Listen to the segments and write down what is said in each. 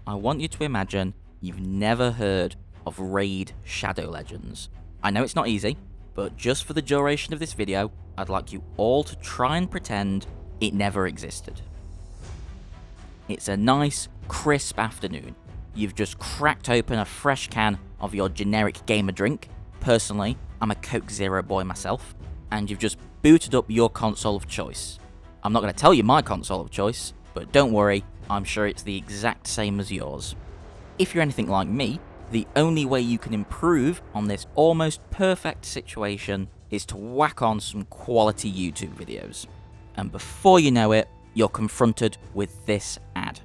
I want you to imagine you've never heard of Raid Shadow Legends. I know it's not easy, but just for the duration of this video, I'd like you all to try and pretend it never existed. It's a nice, crisp afternoon. You've just cracked open a fresh can of your generic gamer drink. Personally, I'm a Coke Zero boy myself. And you've just booted up your console of choice. I'm not going to tell you my console of choice, but don't worry, I'm sure it's the exact same as yours. If you're anything like me, the only way you can improve on this almost perfect situation is to whack on some quality YouTube videos. And before you know it, you're confronted with this ad.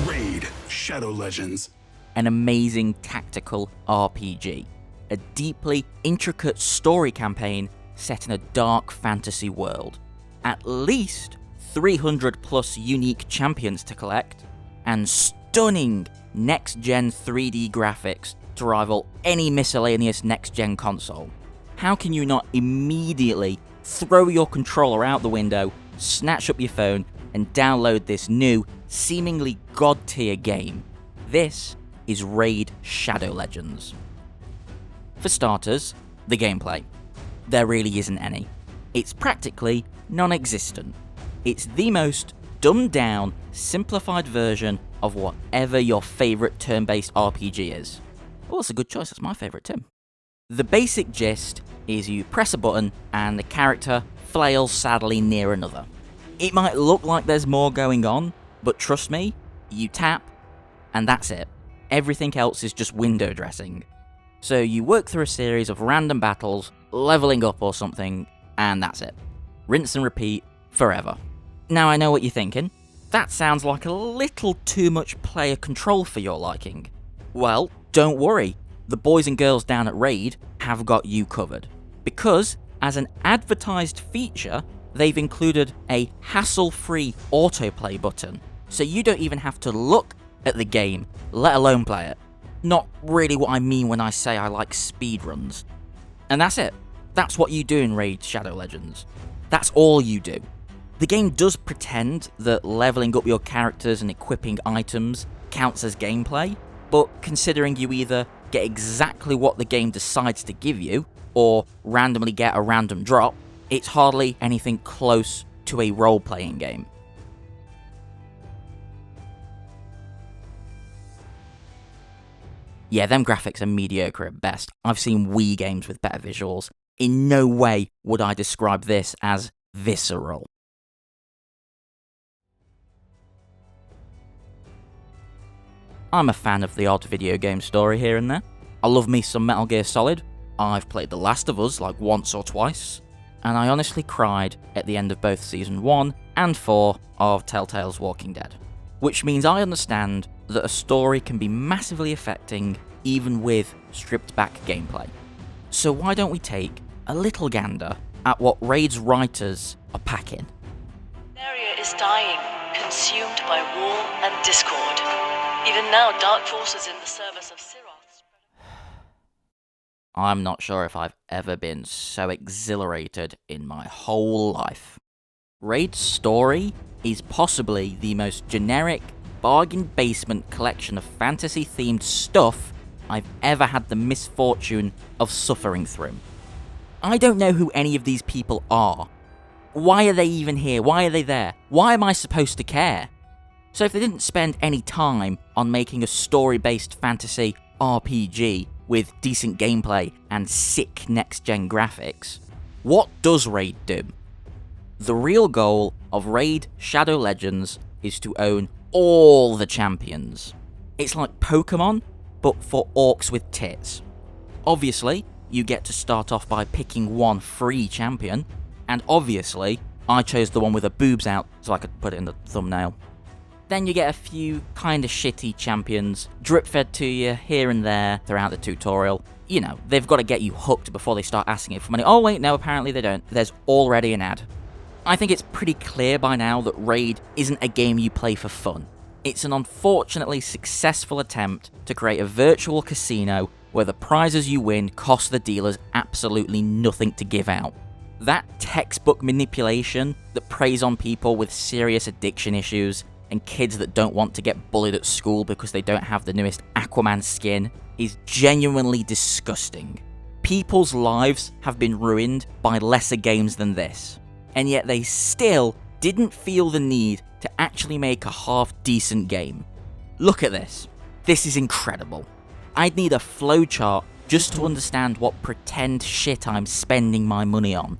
Raid Shadow Legends. An amazing tactical RPG. A deeply intricate story campaign set in a dark fantasy world. At least 300 plus unique champions to collect, and stunning next-gen 3D graphics to rival any miscellaneous next-gen console. How can you not immediately throw your controller out the window, snatch up your phone, and download this new, seemingly god-tier game? This is Raid Shadow Legends. For starters, the gameplay. There really isn't any. It's practically non-existent. It's the most dumbed-down, simplified version of whatever your favourite turn-based RPG is. Oh, that's a good choice, that's my favourite, Tim. The basic gist is you press a button and the character flails sadly near another. It might look like there's more going on, but trust me, you tap, and that's it. Everything else is just window dressing. So you work through a series of random battles, leveling up or something, and that's it. Rinse and repeat forever. Now I know what you're thinking. That sounds like a little too much player control for your liking. Well, don't worry. The boys and girls down at Raid have got you covered. Because, as an advertised feature, they've included a hassle-free autoplay button. So you don't even have to look at the game, let alone play it. Not really what I mean when I say I like speedruns. And that's it. That's what you do in Raid Shadow Legends. That's all you do. The game does pretend that leveling up your characters and equipping items counts as gameplay, but considering you either get exactly what the game decides to give you, or randomly get a random drop, it's hardly anything close to a role-playing game. Yeah, them graphics are mediocre at best. I've seen Wii games with better visuals. In no way would I describe this as visceral. I'm a fan of the odd video game story here and there. I love me some Metal Gear Solid. I've played The Last of Us like once or twice. And I honestly cried at the end of both Season 1 and 4 of Telltale's Walking Dead. Which means I understand that a story can be massively affecting even with stripped back gameplay. So why don't we take a little gander at what Raid's writers are packing? The area is dying, consumed by war and discord. Even now, dark forces in the service of Siroth. I'm not sure if I've ever been so exhilarated in my whole life. Raid's story is possibly the most generic, bargain basement collection of fantasy-themed stuff I've ever had the misfortune of suffering through. I don't know who any of these people are. Why are they even here? Why are they there? Why am I supposed to care? So if they didn't spend any time on making a story-based fantasy RPG with decent gameplay and sick next-gen graphics, what does Raid do? The real goal of Raid Shadow Legends is to own all the champions. It's like Pokemon, but for orcs with tits. Obviously, you get to start off by picking one free champion, and obviously, I chose the one with the boobs out so I could put it in the thumbnail. Then you get a few kinda shitty champions drip-fed to you here and there throughout the tutorial. You know, they've got to get you hooked before they start asking you for money. Oh wait, no, apparently they don't. There's already an ad. I think it's pretty clear by now that Raid isn't a game you play for fun. It's an unfortunately successful attempt to create a virtual casino where the prizes you win cost the dealers absolutely nothing to give out. That textbook manipulation that preys on people with serious addiction issues and kids that don't want to get bullied at school because they don't have the newest Aquaman skin is genuinely disgusting. People's lives have been ruined by lesser games than this, and yet they still didn't feel the need to actually make a half-decent game. Look at this. This is incredible. I'd need a flowchart just to understand what pretend shit I'm spending my money on.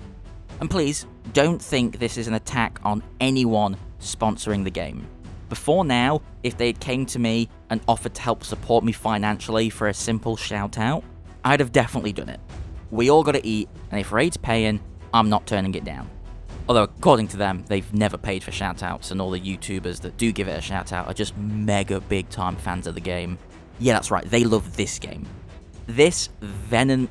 And please, don't think this is an attack on anyone sponsoring the game. Before now, if they came to me and offered to help support me financially for a simple shout out, I'd have definitely done it. We all gotta eat, and if Raid's paying, I'm not turning it down. Although according to them, they've never paid for shoutouts, and all the YouTubers that do give it a shoutout are just mega big time fans of the game. Yeah, that's right, they love this game. This venomous.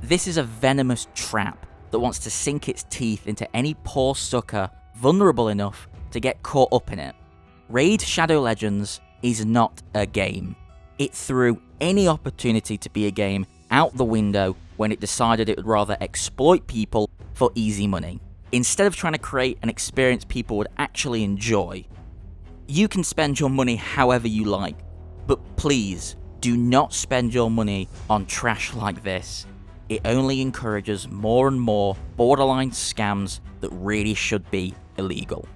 This is a venomous trap that wants to sink its teeth into any poor sucker vulnerable enough to get caught up in it. Raid Shadow Legends is not a game. It threw any opportunity to be a game out the window when it decided it would rather exploit people for easy money, instead of trying to create an experience people would actually enjoy. You can spend your money however you like, but please do not spend your money on trash like this. It only encourages more and more borderline scams that really should be illegal.